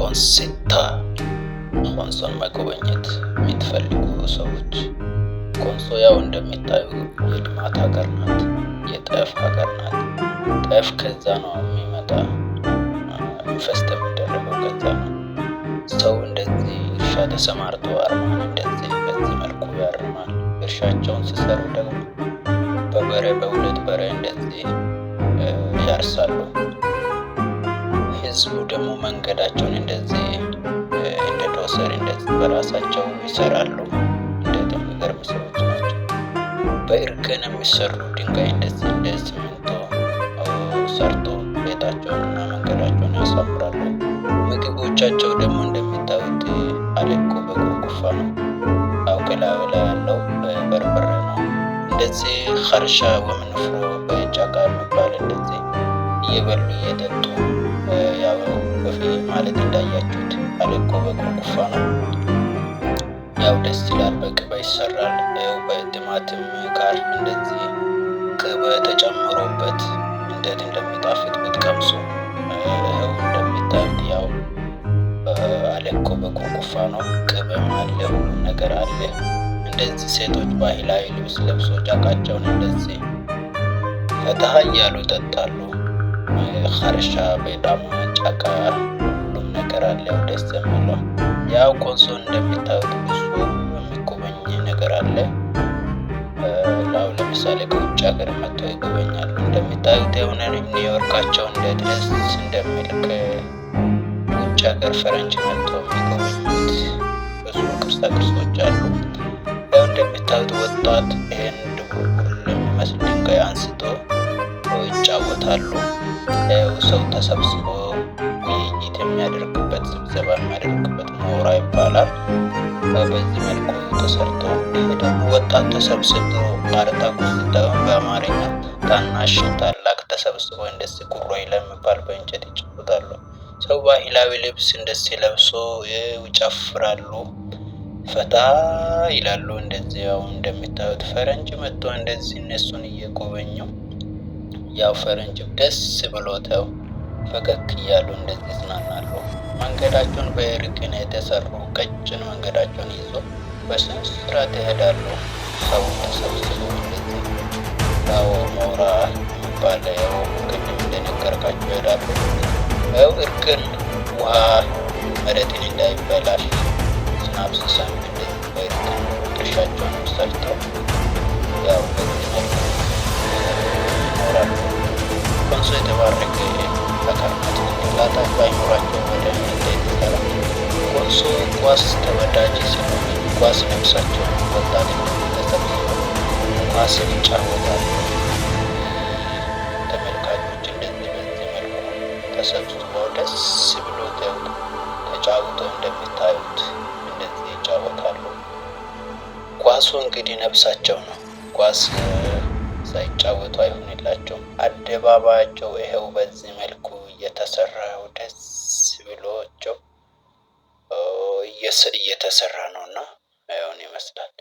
ኮንሲታ ኮንሶን መጎብኘት የምትፈልጉ ሰዎች ኮንሶ ያው እንደሚታዩ የልማት ሀገር ናት፣ የጤፍ ሀገር ናት። ጤፍ ከዛ ነው የሚመጣ፣ ኢንቨስት የሚደረገው ከዛ ነው። ሰው እንደዚህ እርሻ ተሰማርቶ አርማን እንደዚህ በዚህ መልኩ ያርማል። እርሻቸውን ሲሰሩ ደግሞ በበሬ በሁለት በሬ እንደዚህ ያርሳሉ። ህዝቡ ደግሞ መንገዳቸውን እንደዚህ እንደ ዶዘር እንደዚህ በራሳቸው ይሰራሉ። እንዴት የሚገርም ሰዎች ናቸው። በእርከን የሚሰሩ ድንጋይ እንደዚህ እንደ ሲሚንቶ ሰርቶ ቤታቸውንና መንገዳቸውን ያሳምራሉ። ምግቦቻቸው ደግሞ እንደሚታዩት አለኮ በጉርጉፋ ነው። ያው ከላዩ ላይ ያለው በርበሬ ነው። እንደዚህ ኸርሻ ወምንፍሮ በጫቃ የሚባል እንደዚህ እየበሉ እየጠጡ ያው በፊት ማለት እንዳያችሁት አለኮ በጉርጉፋ ነው። ያው ደስ ይላል። በቅቤ ይሰራል። ያው በቲማቲም ጋር እንደዚህ ቅቤ ተጨምሮበት እንዴት እንደሚጣፍጥ ብትቀምሱ። ያው እንደሚታዩት ያው አለኮ በጉርጉፋ ነው። ቅቤም አለ፣ ሁሉም ነገር አለ። እንደዚህ ሴቶች ባህላዊ ልብስ ለብሶ ጫቃቸውን እንደዚህ ፈታ እያሉ ይጠጣሉ። ኸርሻ በጣም ጫካ ሁሉም ነገር አለ። ያው ደስ የሚለው ያው ኮንሶ እንደሚታዩት ብዙ የሚጎበኝ ነገር አለ። ያው ለምሳሌ ከውጭ ሀገር መጥተው ይጎበኛሉ። እንደሚታዩት የሆነ ኒውዮርካቸው እንደ ደስ እንደሚል ከውጭ ሀገር ፈረንጅ መጥተው የሚጎበኙት ብዙ ቅርሳ ቅርሶች አሉ። ያው እንደሚታዩት ወጣት ይሄን ድቡልቡል የሚመስል ድንጋይ አንስቶ ይጫወታሉ። ያው ሰው ተሰብስቦ ውይይት የሚያደርግበት ስብሰባ የሚያደርግበት ሞራ ይባላል። በዚህ መልኩ ተሰርቶ ይሄ ደግሞ ወጣት ተሰብስቦ ካርታ ኩስታውን በአማርኛ ታናሽ ታላቅ ተሰብስቦ እንደዚህ ጉሮ ለሚባል በእንጨት ይጫወታሉ። ሰው ባህላዊ ልብስ እንደዚህ ለብሶ ይጨፍራሉ፣ ፈታ ይላሉ። እንደዚህ ያው እንደሚታዩት ፈረንጅ መጥቶ እንደዚህ እነሱን እየጎበኙ ያው ፈረንጅ ደስ ብሎታው ፈገግ እያሉ እንደዚህ ይዝናናሉ። መንገዳቸውን በእርከን የተሰሩ ቀጭን መንገዳቸውን ይዞ በስነ ስርዓት ይሄዳሉ። ሰው ተሰብስቦ እንደዚህ ያው ሞራ የሚባል ያው ቅድም እንደነገርኳችሁ ይሄዳሉ። ያው እርከን ውሃ መሬትን እንዳይበላሽ ዝናብ ሲዘንብ እንደዚህ በእርከን እርሻቸውን ሰርተው ያው በዚህ መልኩ ይኖራሉ። ኮንሶ የተባረከ ሀገር ናት። ጭንቅላታቸው አይምሯቸው ወደ እንዴት ይሰራል። ኮንሶ ኳስ ተወዳጅ ስለሆነ ኳስ ነፍሳቸው ወጣት ተሰብስበው ኳስን ይጫወታሉ። ተመልካቾች እንደዚህ በዚህ መልኩ ተሰብስበው ደስ ብሎ ተጫውተው እንደሚታዩት እንደዚህ ይጫወታሉ። ኳሱ እንግዲህ ነፍሳቸው ነው። ኳስ ሳይጫወቱ አይሆንላቸውም። አደባባያቸው ይሄው በዚህ መልኩ እየተሰራው ደስ ብሎቸው እየተሰራ ነውና ያውን ይመስላል።